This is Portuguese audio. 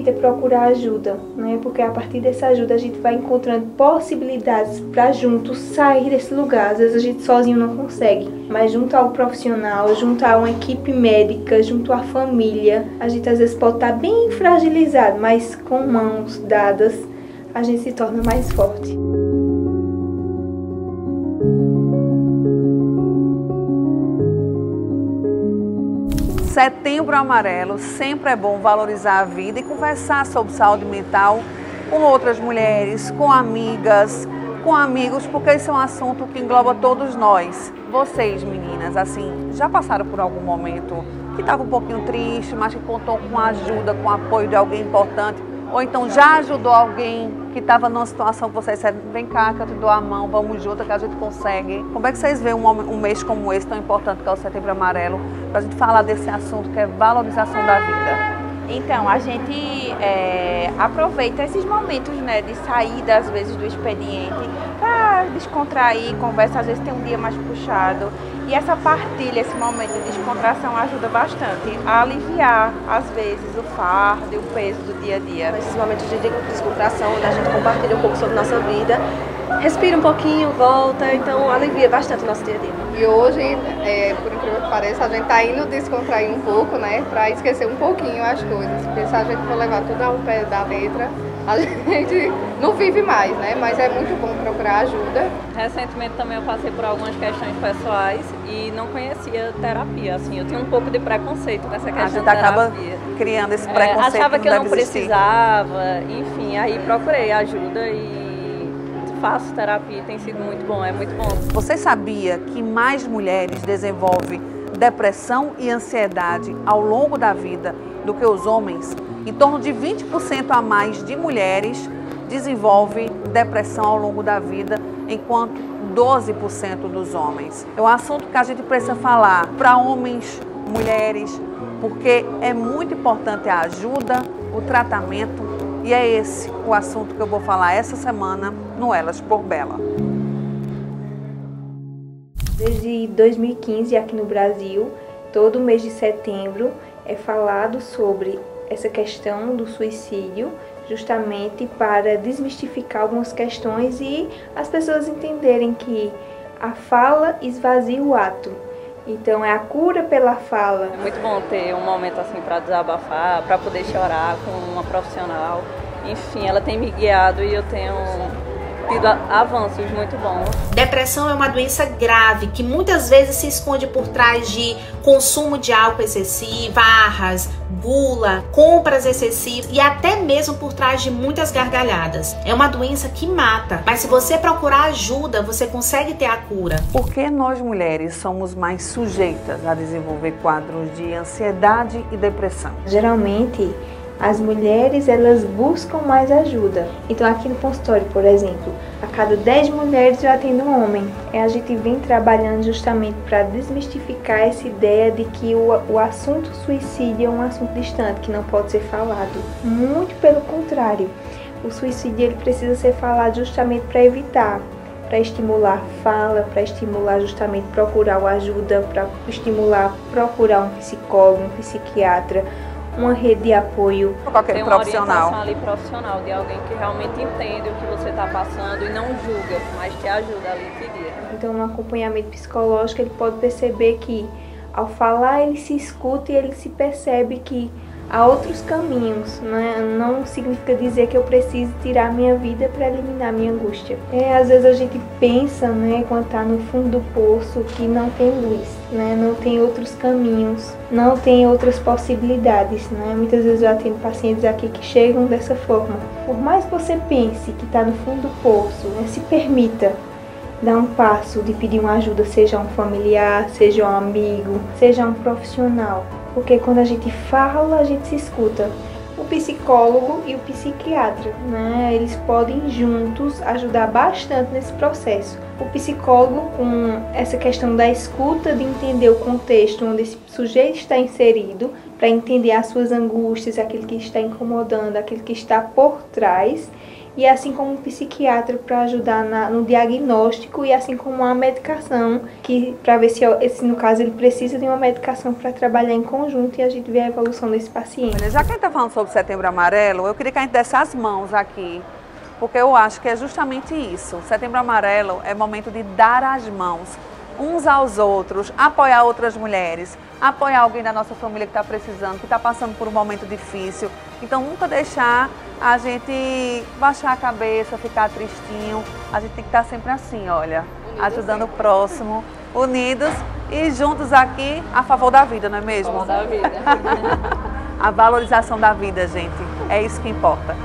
importante é procurar ajuda, né? Porque a partir dessa ajuda a gente vai encontrando possibilidades para juntos sair desse lugar. Às vezes a gente sozinho não consegue, mas junto ao profissional, junto a uma equipe médica, junto à família, a gente às vezes pode estar bem fragilizado, mas com mãos dadas a gente se torna mais forte. Setembro Amarelo, sempre é bom valorizar a vida e conversar sobre saúde mental com outras mulheres, com amigas, com amigos, porque esse é um assunto que engloba todos nós. Vocês, meninas, assim, já passaram por algum momento que estava um pouquinho triste, mas que contou com a ajuda, com o apoio de alguém importante? Ou então já ajudou alguém que estava numa situação que vocês disseram, vem cá que eu te dou a mão, vamos junto que a gente consegue. Como é que vocês veem um mês como esse, tão importante que é o Setembro Amarelo, para a gente falar desse assunto que é valorização da vida? Então, a gente aproveita esses momentos, né, de saída, às vezes, do expediente, para descontrair, conversa, às vezes tem um dia mais puxado. E essa partilha, esse momento de descontração ajuda bastante a aliviar, às vezes, o fardo e o peso do dia a dia. Esses momentos de descontração, onde a gente compartilha um pouco sobre nossa vida, respira um pouquinho, volta, então alivia bastante o nosso dia a dia. E hoje, por incrível que pareça, a gente está indo descontrair um pouco, né, para esquecer um pouquinho as coisas. Porque se a gente for levar tudo ao pé da letra, a gente não vive mais, né, mas é muito bom procurar ajuda. Recentemente também eu passei por algumas questões pessoais e não conhecia terapia, assim, eu tinha um pouco de preconceito nessa questão de terapia. A gente acaba criando esse preconceito. Achava que eu não existir. precisava, enfim, aí procurei ajuda e faço terapia, tem sido muito bom, é muito bom. Você sabia que mais mulheres desenvolvem depressão e ansiedade ao longo da vida do que os homens? Em torno de 20% a mais de mulheres desenvolvem depressão ao longo da vida, enquanto 12% dos homens. É um assunto que a gente precisa falar para homens, mulheres, porque é muito importante a ajuda, o tratamento, e é esse o assunto que eu vou falar essa semana no Elas por Bela. Desde 2015, aqui no Brasil, todo mês de setembro é falado sobre essa questão do suicídio, justamente para desmistificar algumas questões e as pessoas entenderem que a fala esvazia o ato. Então é a cura pela fala. É muito bom ter um momento assim para desabafar, para poder chorar com uma profissional. Enfim, ela tem me guiado e eu tenho tido avanços muito bons. Depressão é uma doença grave que muitas vezes se esconde por trás de consumo de álcool excessivo, farras, gula, compras excessivas e até mesmo por trás de muitas gargalhadas. É uma doença que mata, mas se você procurar ajuda, você consegue ter a cura. Por que nós mulheres somos mais sujeitas a desenvolver quadros de ansiedade e depressão? Geralmente, as mulheres, elas buscam mais ajuda. Então aqui no consultório, por exemplo, a cada 10 mulheres eu atendo um homem. A gente vem trabalhando justamente para desmistificar essa ideia de que o assunto suicídio é um assunto distante, que não pode ser falado. Muito pelo contrário, o suicídio ele precisa ser falado justamente para evitar, para estimular a fala, para estimular justamente procurar ajuda, para estimular procurar um psicólogo, um psiquiatra, uma rede de apoio. Qualquer profissional. Tem uma orientação ali profissional de alguém que realmente entende o que você está passando e não julga, mas te ajuda ali a seguir. Então, no acompanhamento psicológico, ele pode perceber que, ao falar, ele se escuta e ele se percebe que há outros caminhos, né? Não significa dizer que eu preciso tirar a minha vida para eliminar a minha angústia. Às vezes a gente pensa, né, quando está no fundo do poço, que não tem luz, né? Não tem outros caminhos, não tem outras possibilidades, né? Muitas vezes eu atendo pacientes aqui que chegam dessa forma. Por mais que você pense que está no fundo do poço, né, se permita dar um passo de pedir uma ajuda, seja um familiar, seja um amigo, seja um profissional. Porque quando a gente fala, a gente se escuta. O psicólogo e o psiquiatra, né? Eles podem juntos ajudar bastante nesse processo. O psicólogo com essa questão da escuta, de entender o contexto onde esse sujeito está inserido, para entender as suas angústias, aquilo que está incomodando, aquilo que está por trás. e assim como um psiquiatra para ajudar no diagnóstico e assim como uma medicação, que para ver se no caso ele precisa de uma medicação para trabalhar em conjunto e a gente ver a evolução desse paciente. Olha, já que a gente está falando sobre Setembro Amarelo, eu queria que a gente desse as mãos aqui, porque eu acho que é justamente isso. Setembro Amarelo é momento de dar as mãos uns aos outros, apoiar outras mulheres, apoiar alguém da nossa família que está precisando, que está passando por um momento difícil. Então nunca deixar a gente baixar a cabeça, ficar tristinho. A gente tem que estar sempre assim, olha, ajudando o próximo, unidos e juntos aqui a favor da vida, não é mesmo? A favor da vida. A valorização da vida, gente, é isso que importa.